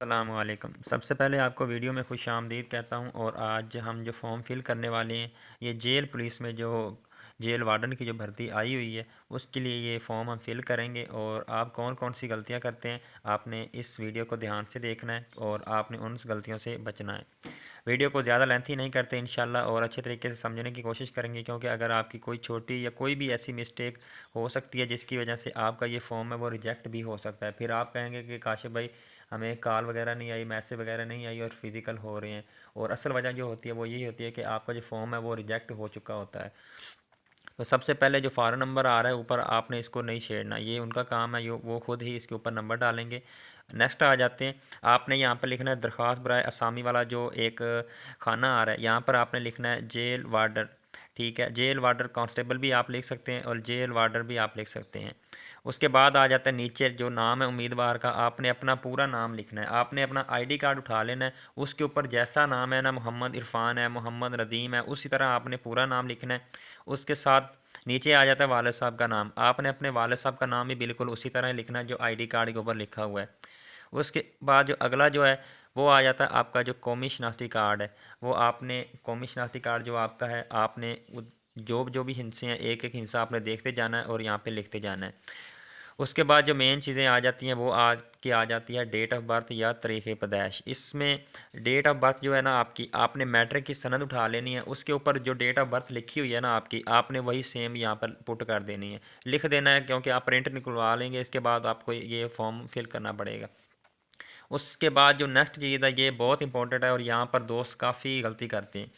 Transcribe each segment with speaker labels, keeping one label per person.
Speaker 1: अस्सलामुअलैकुम। सबसे पहले आपको वीडियो में खुशामदीद कहता हूँ। और आज हम जो फॉर्म फिल करने वाले हैं, ये जेल पुलिस में जो जेल वार्डन की जो भर्ती आई हुई है, उसके लिए ये फॉर्म हम फिल करेंगे। और आप कौन कौन सी गलतियाँ करते हैं, आपने इस वीडियो को ध्यान से देखना है और आपने उन गलतियों से बचना है। वीडियो को ज़्यादा लेंथी नहीं करते इंशाल्लाह, और अच्छे तरीके से समझने की कोशिश करेंगे, क्योंकि अगर आपकी कोई छोटी या कोई भी ऐसी मिस्टेक हो सकती है जिसकी वजह से आपका ये फॉर्म है वो रिजेक्ट भी हो सकता है। फिर आप कहेंगे कि काशिफ भाई हमें कॉल वगैरह नहीं आई, मैसेज वगैरह नहीं आई और फिज़िकल हो रहे हैं। और असल वजह जो होती है वो यही होती है कि आपका जो फॉर्म है वो रिजेक्ट हो चुका होता है। तो सबसे पहले जो फ़ार्म नंबर आ रहा है ऊपर, आपने इसको नहीं छेड़ना, ये उनका काम है, वो खुद ही इसके ऊपर नंबर डालेंगे। नेक्स्ट आ जाते हैं। आपने यहाँ पर लिखना है दरख्वास्त बराए असामी वाला जो एक खाना आ रहा है, यहाँ पर आपने लिखना है जेल वार्डर। ठीक है, जेल वार्डर कांस्टेबल भी आप लिख सकते हैं और जेल वार्डर भी आप लिख सकते हैं। उसके बाद आ जाता है नीचे जो नाम है उम्मीदवार का, आपने अपना पूरा नाम लिखना है। आपने अपना आईडी कार्ड उठा लेना है, उसके ऊपर जैसा नाम है ना, मोहम्मद इरफान है, मोहम्मद रदीम है, उसी तरह आपने पूरा नाम लिखना है। उसके साथ नीचे आ जाता है वालिद साहब का नाम, आपने अपने वालिद साहब का नाम भी बिल्कुल उसी तरह लिखना है जो आईडी कार्ड के ऊपर लिखा हुआ है। उसके बाद जो अगला जो है वो आ जाता है आपका जो कौमी शनाख्ती कार्ड है, वो आपने कौमी शनाख्ती कार्ड जो आपका है, आपने जो भी हिस्से हैं एक एक हिस्सा आपने देखते जाना है और यहाँ पे लिखते जाना है। उसके बाद जो मेन चीज़ें आ जाती हैं वो आ जाती है डेट ऑफ बर्थ या तारीख़ पैदाइश। इसमें डेट ऑफ बर्थ जो है ना आपकी, आपने मैट्रिक की सनद उठा लेनी है, उसके ऊपर जो डेट ऑफ बर्थ लिखी हुई है ना आपकी, आपने वही सेम यहाँ पर पुट कर देनी है, लिख देना है, क्योंकि आप प्रिंट निकलवा लेंगे, इसके बाद आपको ये फॉर्म फिल करना पड़ेगा। उसके बाद जो नेक्स्ट चीज़ है ये बहुत इंपॉर्टेंट है, और यहाँ पर दोस्त काफ़ी गलती करते हैं।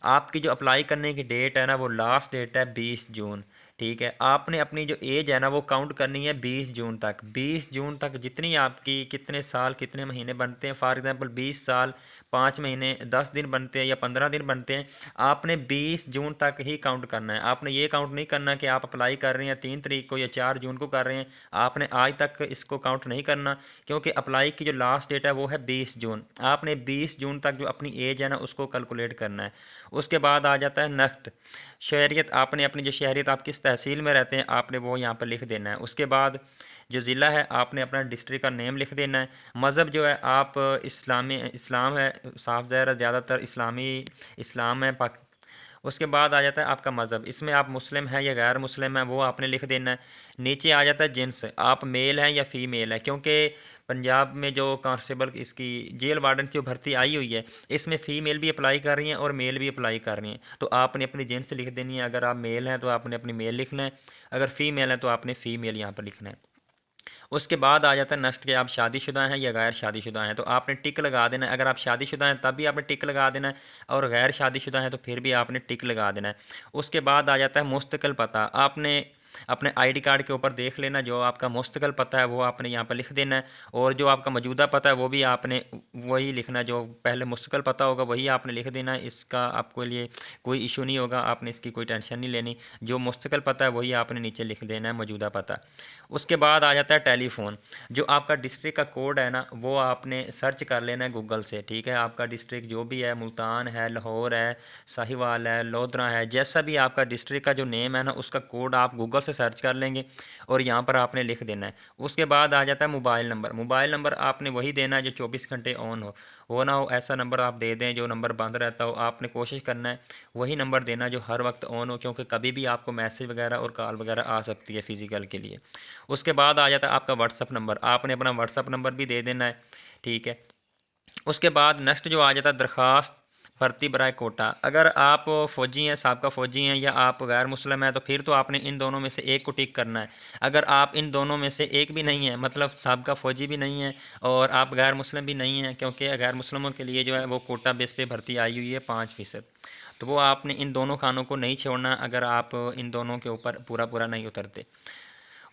Speaker 1: आपकी जो अप्लाई करने की डेट है ना, वो लास्ट डेट है 20 जून। ठीक है, आपने अपनी जो एज है ना वो काउंट करनी है 20 जून तक। 20 जून तक जितनी आपकी कितने साल कितने महीने बनते हैं, फॉर एग्जांपल 20 साल 5 महीने 10 दिन बनते हैं या 15 दिन बनते हैं, आपने 20 जून तक ही काउंट करना है। आपने ये काउंट नहीं करना कि आप अप्लाई कर रहे हैं 3 तारीख को या 4 जून को कर रहे हैं, आपने आज तक इसको काउंट नहीं करना, क्योंकि अप्लाई की जो लास्ट डेट है वो है 20 जून। आपने 20 जून तक जो अपनी एज है ना उसको कैलकुलेट करना है। उसके बाद आ जाता है नेक्स्ट शहरियत, आपने अपनी जो शहरियत आप किस तहसील में रहते हैं आपने वो यहाँ पर लिख देना है। उसके बाद जो ज़िला है आपने अपना डिस्ट्रिक्ट का नेम लिख देना है। मज़हब जो है आप इस्लाम है, साफ ज़ाहिर है ज़्यादातर इस्लाम है पाक। उसके बाद आ जाता है आपका मज़हब, इसमें आप मुस्लिम हैं या गैर मुस्लिम हैं वो आपने लिख देना है। नीचे आ जाता है जिन्स, आप मेल हैं या फ़ीमेल है, क्योंकि पंजाब में जो कांस्टेबल इसकी जेल वार्डन की जो भर्ती आई हुई है, इसमें फ़ीमेल भी अप्लाई कर रही हैं और मेल भी अप्लाई कर रही हैं, तो आपने अपनी जेंट्स लिख देनी है। अगर आप मेल हैं तो आपने अपनी मेल लिखना है, अगर फ़ीमेल है तो आपने फ़ीमेल यहाँ पर लिखना है। उसके बाद आ जाता है नेक्स्ट कि आप शादीशुदा हैं या गैर शादीशुदा हैं, तो आपने टिक लगा देना है। अगर आप शादीशुदा हैं तब भी आपने टिक लगा देना है, और गैर शादीशुदा हैं तो फिर भी आपने टिक लगा देना है। उसके बाद आ जाता है मुस्तकिल पता, आपने अपने आईडी कार्ड के ऊपर देख लेना, जो आपका मुस्तकिल पता है वो आपने यहाँ पर लिख देना है, और जो आपका मौजूदा पता है वो भी आपने वही लिखना है, जो पहले मुस्तकिल पता होगा वही आपने लिख देना है। इसका आपको लिए कोई इशू नहीं होगा, आपने इसकी कोई टेंशन नहीं लेनी, जो मुस्तकिल पता है वही आपने नीचे लिख देना है, मौजूदा पता। उसके बाद आ जाता है टेलीफ़ोन, जो आपका डिस्ट्रिक्ट का कोड है ना वो आपने सर्च कर लेना है गूगल से। ठीक है, आपका डिस्ट्रिक्ट जो भी है, मुल्तान है, लाहौर है, साहिवाल है, लोधरा है, जैसा भी आपका डिस्ट्रिक्ट का जो नेम है ना उसका कोड आप गूगल से सर्च कर लेंगे और यहाँ पर आपने लिख देना है। उसके बाद आ जाता है मोबाइल नंबर, मोबाइल नंबर आपने वही देना है जो 24 घंटे ऑन हो ना हो, ऐसा नंबर आप दे दें जो नंबर बंद रहता हो। आपने कोशिश करना है वही नंबर देना जो हर वक्त ऑन हो, क्योंकि कभी भी आपको मैसेज वगैरह और कॉल वगैरह आ सकती है फ़िज़िकल के लिए। उसके बाद आ जाता है आपका व्हाट्सअप नंबर, आपने अपना व्हाट्सअप नंबर भी दे देना है। ठीक है, उसके बाद नेक्स्ट जो आ जाता है दरख्वास्त भर्ती बराए कोटा, अगर आप फ़ौजी हैं, साबका फ़ौजी हैं, या आप गैर मुस्लिम हैं, तो फिर तो आपने इन दोनों में से एक को टिक करना है। अगर आप इन दोनों में से एक भी नहीं है, मतलब साबका फ़ौजी भी नहीं है और आप गैर मुस्लिम भी नहीं हैं, क्योंकि गैर मुस्लिमों के लिए जो है वो कोटा बेस पे भर्ती आई हुई है 5%, तो वो आपने इन दोनों खानों को नहीं छोड़ना अगर आप इन दोनों के ऊपर पूरा पूरा नहीं उतरते।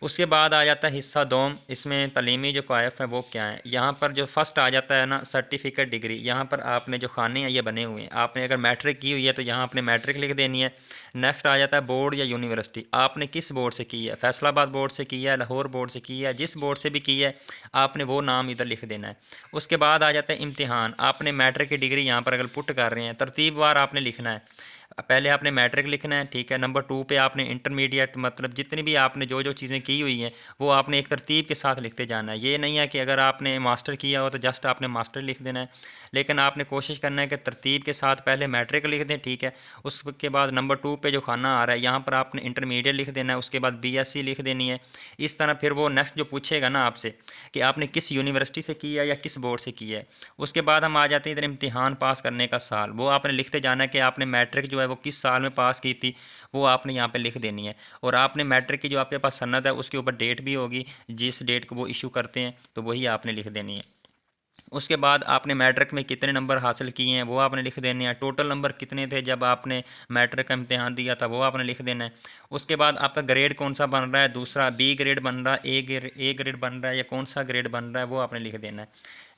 Speaker 1: उसके बाद आ जाता है हिस्सा दोम, इसमें तलीमी जो क्वाइफ है वो क्या है। यहाँ पर जो फर्स्ट आ जाता है ना सर्टिफिकेट डिग्री, यहाँ पर आपने जो खाने हैं ये बने हुए हैं, आपने अगर मैट्रिक की हुई है तो यहाँ आपने मैट्रिक लिख देनी है। नेक्स्ट आ जाता है बोर्ड या यूनिवर्सिटी, आपने किस बोर्ड से की है, फैसलाबाद बोर्ड से की है, लाहौर बोर्ड से की है, जिस बोर्ड से भी की है आपने वो नाम इधर लिख देना है। उसके बाद आ जाता है इम्तिहान, आपने मैट्रिक की डिग्री यहाँ पर अगर पुट कर रहे हैं तरतीब वार आपने लिखना है। पहले आपने मैट्रिक लिखना है, ठीक है। नंबर 2 पे आपने इंटरमीडिएट, मतलब जितनी भी आपने जो जो चीज़ें की हुई हैं वो आपने एक तरतीब के साथ लिखते जाना है। ये नहीं है कि अगर आपने मास्टर किया हो तो जस्ट आपने मास्टर लिख देना है, लेकिन आपने कोशिश करना है कि तरतीब के साथ पहले मैट्रिक लिख दें, ठीक है। उसके बाद नंबर 2 पे जो खाना आ रहा है यहाँ पर आपने इंटरमीडिएट लिख देना है, उसके बाद बीएससी लिख देनी है। इस तरह फिर वो नेक्स्ट जो पूछेगा ना आपसे कि आपने किस यूनिवर्सिटी से किया है या किस बोर्ड से किया है, उसके बाद हम आ जाते हैं इधर इम्तिहान पास करने का साल। वो आपने लिखते जाना है कि आपने मैट्रिक जो है वो किस साल में पास की थी, वो आपने यहाँ पे लिख देनी है। और आपने मैट्रिक की जो आपके पास सनद है उसके ऊपर डेट भी होगी, जिस डेट को वो इशू करते हैं तो वही आपने लिख देनी है। उसके बाद आपने मैट्रिक में कितने नंबर हासिल किए हैं वो आपने लिख देने हैं। टोटल नंबर कितने थे जब आपने मैट्रिक का इम्तिहान दिया था वो आपने लिख देना है। उसके बाद आपका ग्रेड कौन सा बन रहा है, दूसरा बी ग्रेड बन रहा है, ए ग्रेड बन रहा है या कौन सा ग्रेड बन रहा है वो आपने लिख देना है।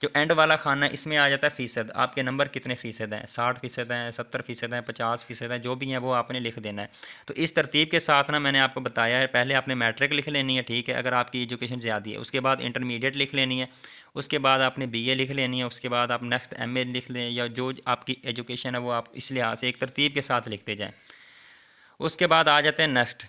Speaker 1: जो एंड वाला खाना है इसमें आ जाता है फ़ीसद, आपके नंबर कितने फ़ीसद हैं, 60% हैं, 70% हैं, 50% हैं, जो भी हैं वो आपने लिख देना है। तो इस तरतीब के साथ ना मैंने आपको बताया है, पहले आपने मैट्रिक लिख लेनी है, ठीक है, अगर आपकी एजुकेशन ज़्यादा है। उसके बाद इंटरमीडिएट लिख लेनी है, उसके बाद आपने बीए लिख लेनी है, उसके बाद आप नेक्स्ट एमए लिख लें, या जो आपकी एजुकेशन है वो आप इस लिहाज से एक तरतीब के साथ लिखते जाएँ। उसके बाद आ जाते हैं नेक्स्ट।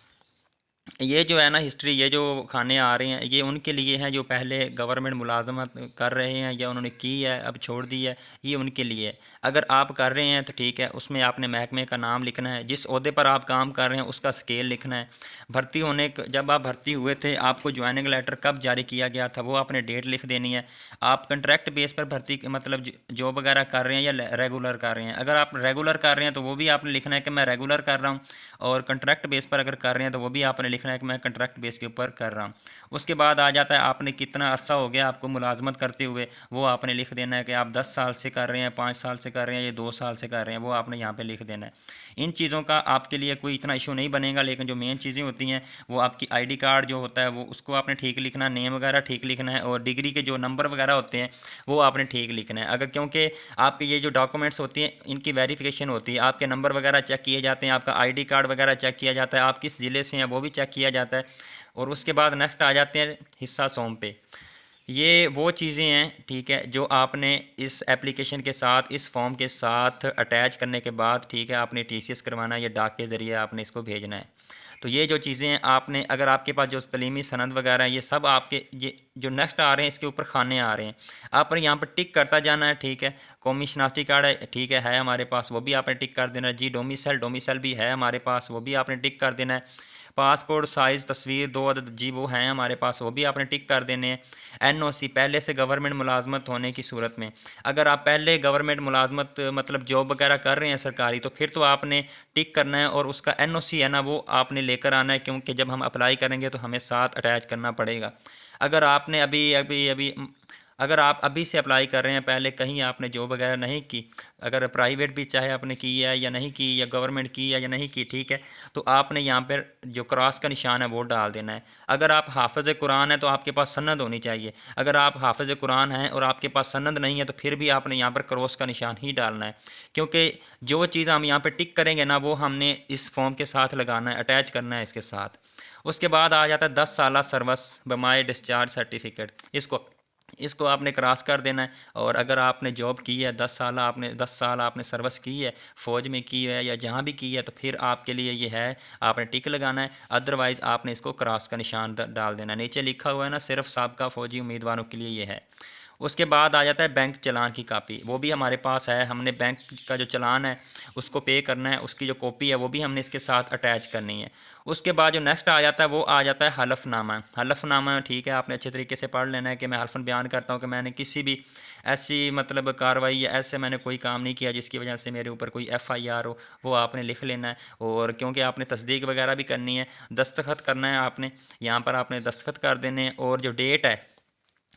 Speaker 1: ये जो है ना हिस्ट्री, ये जो खाने आ रहे हैं ये उनके लिए हैं जो पहले गवर्नमेंट मुलाजमत कर रहे हैं या उन्होंने की है अब छोड़ दी है, ये उनके लिए है। अगर आप कर रहे हैं तो ठीक है, उसमें आपने महकमे का नाम लिखना है, जिस ओहदे पर आप काम कर रहे हैं उसका स्केल लिखना है। भर्ती होने जब आप भर्ती हुए थे आपको ज्वाइनिंग लेटर कब जारी किया गया था वो आपने डेट लिख देनी है। आप कंट्रैक्ट बेस पर भर्ती मतलब जॉब वगैरह कर रहे हैं या रेगुलर कर रहे हैं, अगर आप रेगुलर कर रहे हैं तो वो भी आपने लिखना है कि मैं रेगुलर कर रहा हूँ, और कंट्रैक्ट बेस पर अगर कर रहे हैं तो वो भी आपने लिखना है कि मैं कंट्रैक्ट बेस के ऊपर कर रहा हूँ। उसके बाद आ जाता है आपने कितना अरसा हो गया आपको मुलाजमत करते हुए, वो आपने लिख देना है कि आप 10 साल से कर रहे हैं, 5 साल से कर रहे हैं या 2 साल से कर रहे हैं, वो आपने यहाँ पे लिख देना है। इन चीज़ों का आपके लिए कोई इतना इशू नहीं बनेगा, लेकिन जो मेन चीज़ें होती हैं वो आपकी आईडी कार्ड जो होता है वो उसको आपने ठीक लिखना, नेम वगैरह ठीक लिखना है, और डिग्री के जो नंबर वगैरह होते हैं वो आपने ठीक लिखना है। अगर क्योंकि आपके ये जो डॉक्यूमेंट्स होती हैं इनकी वेरिफिकेशन होती है, आपके नंबर वगैरह चेक किए जाते हैं, आपका आईडी कार्ड वगैरह चेक किया जाता है, आप किस ज़िले से हैं वो भी चेक किया जाता है। और उसके बाद नेक्स्ट आ जाते हैं हिस्सा सौम पे। ये वो चीज़ें हैं, ठीक है, जो आपने इस एप्लीकेशन के साथ, इस फॉर्म के साथ अटैच करने के बाद, ठीक है, आपने टीसीएस करवाना है या डाक के ज़रिए आपने इसको भेजना है। तो ये जो चीज़ें हैं आपने, अगर आपके पास जो तलीमी सनद वगैरह है ये सब आपके, ये जो नेक्स्ट आ रहे हैं इसके ऊपर खाने आ रहे हैं, आपने यहाँ पर टिक करता जाना है, ठीक है। कौमी शनाख्ती कार्ड है, ठीक है हमारे पास, वो भी आपने टिक कर देना है जी। डोमिसल भी है हमारे पास, वो भी आपने टिक कर देना है। पासपोर्ट साइज़ तस्वीर 2 अदद जी वो हैं हमारे पास, वो भी आपने टिक कर देने हैं। एनओसी पहले से गवर्नमेंट मुलाजमत होने की सूरत में, अगर आप पहले गवर्नमेंट मुलाजमत मतलब जॉब वगैरह कर रहे हैं सरकारी, तो फिर तो आपने टिक करना है, और उसका एनओसी है ना वो आपने लेकर आना है, क्योंकि जब हम अप्लाई करेंगे तो हमें साथ अटैच करना पड़ेगा। अगर आपने अभी अभी अभी अगर आप अभी से अप्लाई कर रहे हैं, पहले कहीं आपने जॉब वगैरह नहीं की, अगर प्राइवेट भी चाहे आपने की है या नहीं की, या गवर्नमेंट की है या नहीं की, ठीक है, तो आपने यहाँ पर जो क्रॉस का निशान है वो डाल देना है। अगर आप हाफ़िज़ कुरान है तो आपके पास सनद होनी चाहिए, अगर आप हाफ़िज़ कुरान हैं और आपके पास सनद नहीं है तो फिर भी आपने यहाँ पर क्रॉस का निशान ही डालना है, क्योंकि जो चीज़ हम यहाँ पर टिक करेंगे ना वो हमने इस फॉर्म के साथ लगाना है, अटैच करना है इसके साथ। उसके बाद आ जाता है 10 साल सर्विस बमाए डिस्चार्ज सर्टिफिकेट, इसको आपने क्रॉस कर देना है। और अगर आपने जॉब की है 10 साल आपने सर्विस की है, फ़ौज में की है या जहाँ भी की है, तो फिर आपके लिए ये है, आपने टिक लगाना है। अदरवाइज़ आपने इसको क्रॉस का निशान डाल देना है। नीचे लिखा हुआ है ना, सिर्फ साबका फ़ौजी उम्मीदवारों के लिए ये है। उसके बाद आ जाता है बैंक चलान की कापी, वो भी हमारे पास है, हमने बैंक का जो चलान है उसको पे करना है, उसकी जो कॉपी है वो भी हमने इसके साथ अटैच करनी है। उसके बाद जो नेक्स्ट आ जाता है वो आ जाता है हलफनामा। हलफनामा, ठीक है, आपने अच्छे तरीके से पढ़ लेना है कि मैं हल्फन बयान करता हूँ कि मैंने किसी भी ऐसी मतलब कार्रवाई या ऐसे मैंने कोई काम नहीं किया जिसकी वजह से मेरे ऊपर कोई एफआईआर हो, वो आपने लिख लेना है। और क्योंकि आपने तस्दीक वगैरह भी करनी है, दस्तखत करना है आपने, यहाँ पर आपने दस्तखत कर देने हैं, और जो डेट है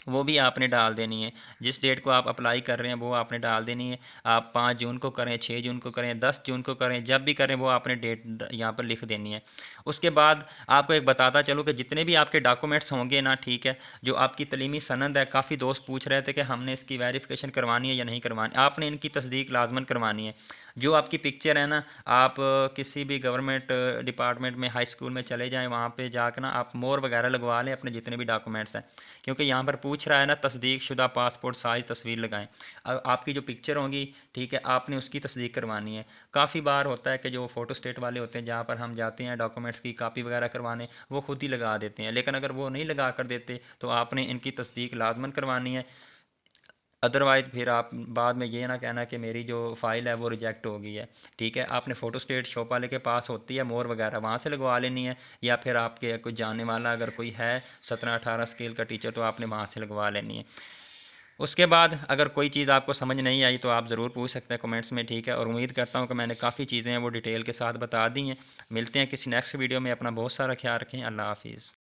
Speaker 1: वो भी आपने डाल देनी है, जिस डेट को आप अप्लाई कर रहे हैं वो आपने डाल देनी है। आप 5 जून को करें, 6 जून को करें, 10 जून को करें, जब भी करें वो आपने डेट यहाँ पर लिख देनी है। उसके बाद आपको एक बताता चलो कि जितने भी आपके डॉक्यूमेंट्स होंगे ना, ठीक है, जो आपकी तलीमी सनद है, काफ़ी दोस्त पूछ रहे थे कि हमने इसकी वेरिफिकेशन करवानी है या नहीं करवानी, आपने इनकी तस्दीक लाजमन करवानी है। जो आपकी पिक्चर है ना, आप किसी भी गवर्नमेंट डिपार्टमेंट में हाई स्कूल में चले जाएँ, वहाँ पे जाकर ना आप मोहर वगैरह लगवा लें अपने जितने भी डॉक्यूमेंट्स हैं, क्योंकि यहाँ पर पूछ रहा है ना तस्दीक शुदा पासपोर्ट साइज़ तस्वीर लगाएं। अब आपकी जो पिक्चर होगी, ठीक है, आपने उसकी तस्दीक करवानी है। काफ़ी बार होता है कि जो फ़ोटो स्टेट वाले होते हैं, जहाँ पर हम जाते हैं डॉक्यूमेंट्स की कापी वगैरह करवाने, वो खुद ही लगा देते हैं। लेकिन अगर वो नहीं लगा कर देते तो आपने इनकी तस्दीक लाजमन करवानी है। अदरवाइज़ फिर आप बाद में ये ना कहना कि मेरी जो फ़ाइल है वो रिजेक्ट हो गई है। ठीक है, आपने फ़ोटो स्टेट शॉप वाले के पास होती है मोर वगैरह, वहाँ से लगवा लेनी है, या फिर आपके कोई जानने वाला अगर कोई है 17-18 स्केल का टीचर, तो आपने वहाँ से लगवा लेनी है। उसके बाद अगर कोई चीज़ आपको समझ नहीं आई तो आप ज़रूर पूछ सकते हैं कमेंट्स में, ठीक है। और उम्मीद करता हूँ कि मैंने काफ़ी चीज़ें हैं वो डिटेल के साथ बता दी हैं। मिलते हैं किसी नेक्स्ट वीडियो में। अपना बहुत सारा ख्याल रखें। अल्लाह हाफ़िज़।